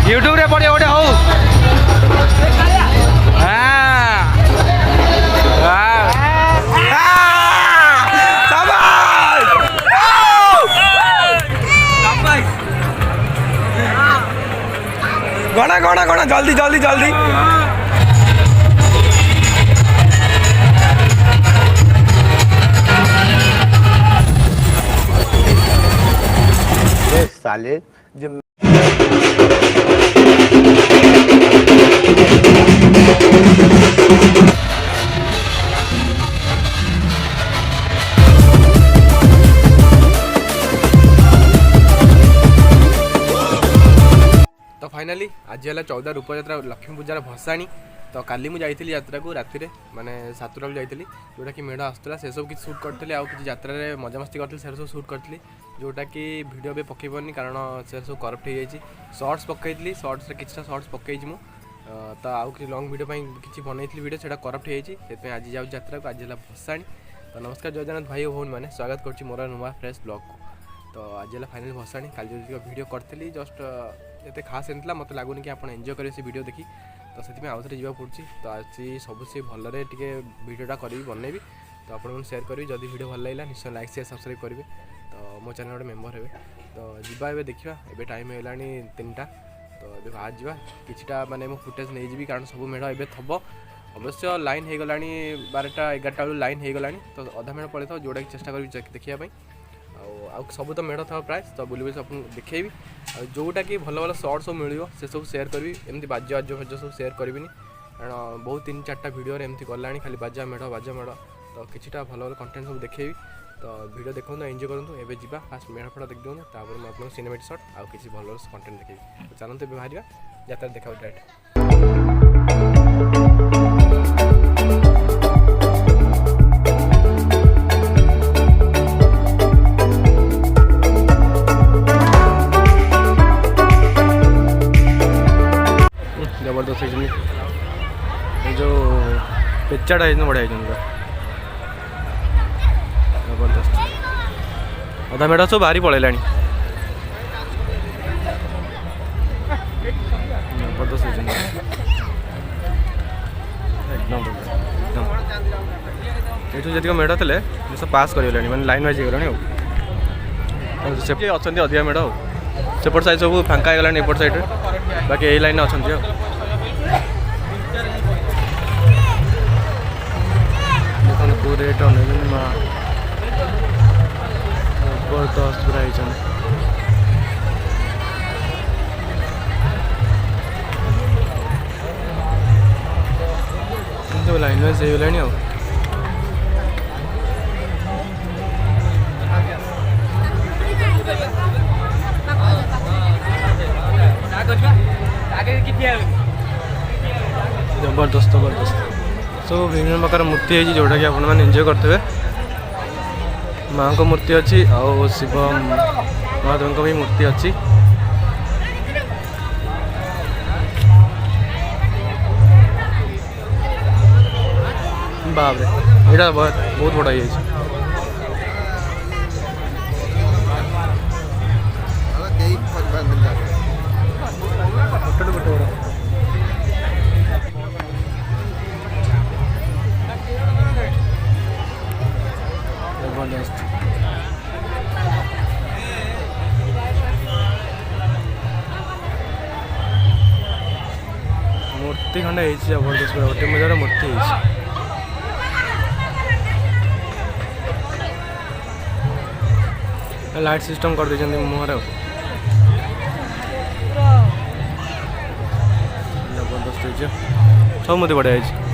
YouTube रे पड़े गोटे हो गणा गणा गणा जल्दी जल्दी जल्दी साले तो फाइनाली आज है 14 रूपयात्रा लक्ष्मी पूजार भसाणी। तो काली मुझे जाइली यात्रा को राति माने 7 को जाइली जोटा कि मेढ़ आसला से सब किसी शूट करते आउ कि यात्रा मजामस्ती करते से सब शूट करी जोटा कि वीडियो भी पकईपारनी कारण से सब करप्ट हो जाए। सर्ट्स पकई सर्ट्स किसी सर्ट्स पकई मु तो आउ कि लंग वीडियो किसी बनई वीडियो से करप्ट हो जाए। आज जाऊँ यात्रा को आज है भसाणी। तो नमस्कार जय जगन्नाथ भाई भौणी मैंने स्वागत करुँच मोर नुआ फ्रेश ब्लॉग को। तो आज है फाइनल भसाणी काली जो वीडियो करी जस्ट ये खास नहीं मत लगुनि कि आप एंजॉय करेंगे से वीडियो देखी तो से आउ थे जावाक पड़ी। तो आज सब से भलरे टे वीडियोटा करी बनैबी तो आपको शेयर करी जब वीडियो भल लगा निश्चय लाइक शेयर सब्सक्राइब करेंगे तो मो चैनल गोटे मेम्बर हे। तो जीवा ए देखा ए टाइम है 3टा तो ये बाहर जा किटा मानने मुझे फुटेज नहीं जी कारण सब मेढ़ ए थब अवश्य लाइन हो गला 12टा 11टा बेलू लाइन हो गला तो अधा मेढ़ पड़े था जोड़ा चेष्टा करी देखापी सब तो मेढ़ था प्राइस तो बुले सब देखी जोटा कि भल भल सर्ट सब मिल से सब सेयार करी एमती बाजा बाजा फज सब सेयार करी कारण बहुत 3-4टा वीडियो एमती गला खाली बाजा मेढ़ तो किछिटा भल भल कंटेंट सब देखेबी। तो वीडियो देखो एंजॉय करूँ एवं जा फास्ट मेढ़ फटा देख दिखाँ तापर मैं आपको सिनेमेटिक शॉट आउ किसी भल कंटेंट देखेबी। तो चलते बाहर यात्रा देखा डायरेक्ट जबरदस्त ये जो पेचाटा है बढ़िया जबरदस्त अधा मेढ़ सब बाहरी पलैला जबरदस्त एकदम ये जी मेढ़ थे सब पास कर मैंने लाइन वाइज हो से अच्छा अधिका मेढ़ सेपट साइड सब फांका होगा एपट साइड बाकी यही लाइन अच्छा रेट जबरदस्त पूरा लाइन वाइज हो जबरदस्त जबरदस्त सब विभिन्न प्रकार मूर्ति है जोटा कि आपण मैंने एंजॉय करते माँ को मूर्ति अच्छी आउ शिव महादेव भी मूर्ति अच्छी बाप रे यहाँ बहुत बड़ा ये मूर्ति खंडे जबरदस्त पूरा गोटे मजार मूर्ति लाइट सिस्टम कर दे मुहर जबरदस्त सब मत बढ़िया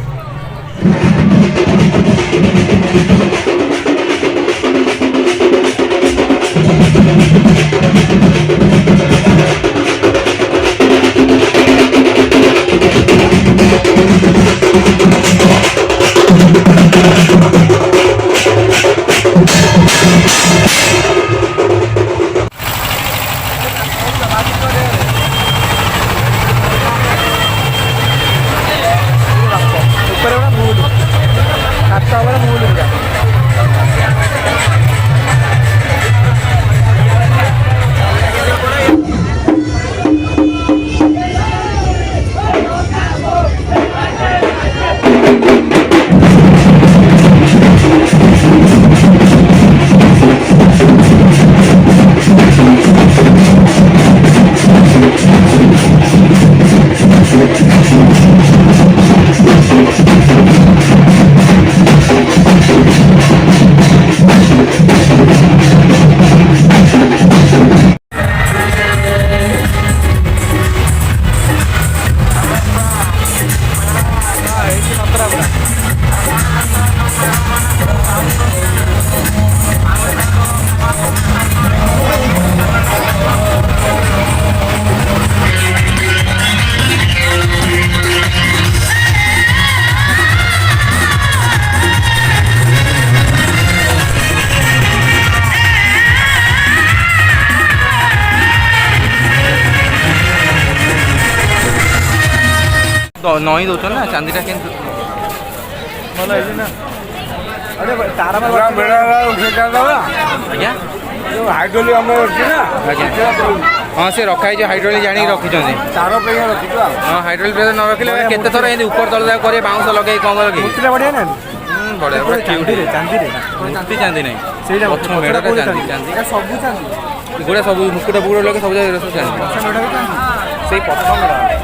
तो नई दौन ना चांदीटा के ଭଲ ହେଇଛି ନା अरे तारा आज्ञा हाइड्रोलिक अमर अच्छी ना आज्ञा हाँ से रखाई हाइड्रोलिक जाणी रखी तार रखी हाँ हाइड्रोलिक प्रेसर न रखिले केते थर एंती ऊपर तल जा करे बाउंस लगे कौन लगे बढ़िया ना बढ़िया पूरा चांदी चांदी मूर्ति चांदी नहीं ସେଇଟା पक्ष मेढ़ा चांदी चांदी ସବୁ ଚାंदी गुड़ा सब मुकुटा बुकुड़ा लगे सब सब चांदी से पक्ष मेढ़ा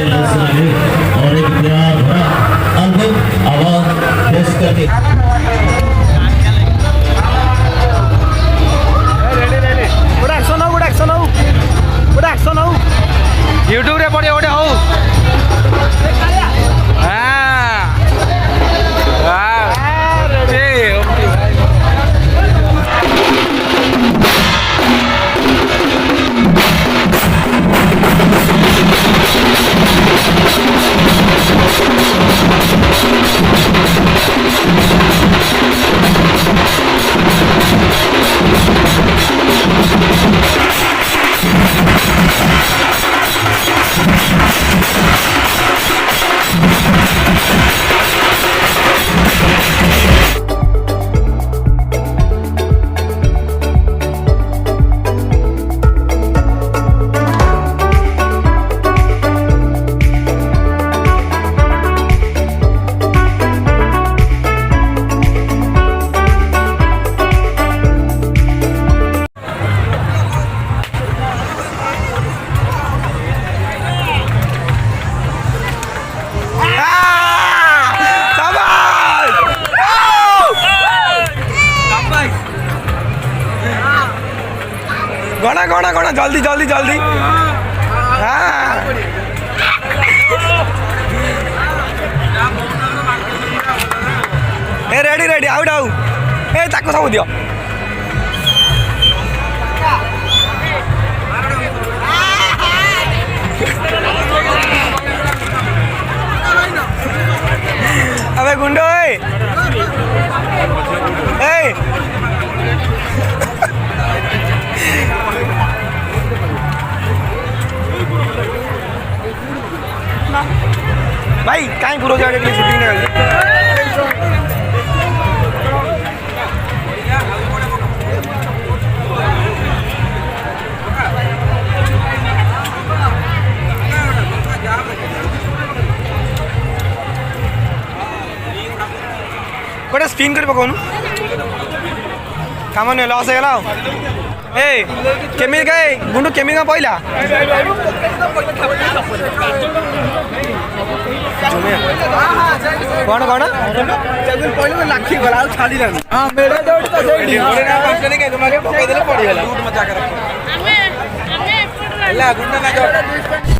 और एक प्यार भरा अद्भुत आवाज पेश करके यूट्यूब रे पड़े गोटे हो जल्दी जल्दी जल्दी हाँ ए रेडी रेडी आउट आउ ए ताको सब दियो अबे गुंडो ए भाई कहीं पूरा जाने के लिए शूटिंग नहीं गोटे स्पिन कर पकाउनु काम नहीं लस हो ए केमी गए गुंडू केमी का पहिला कौन कौन पहले लाखी गला छाड़ी हां मेरे दौड़ तो सही नहीं के तुम्हारे पकड़ देले पड़ी गला मजा कर हमें गुंडा ना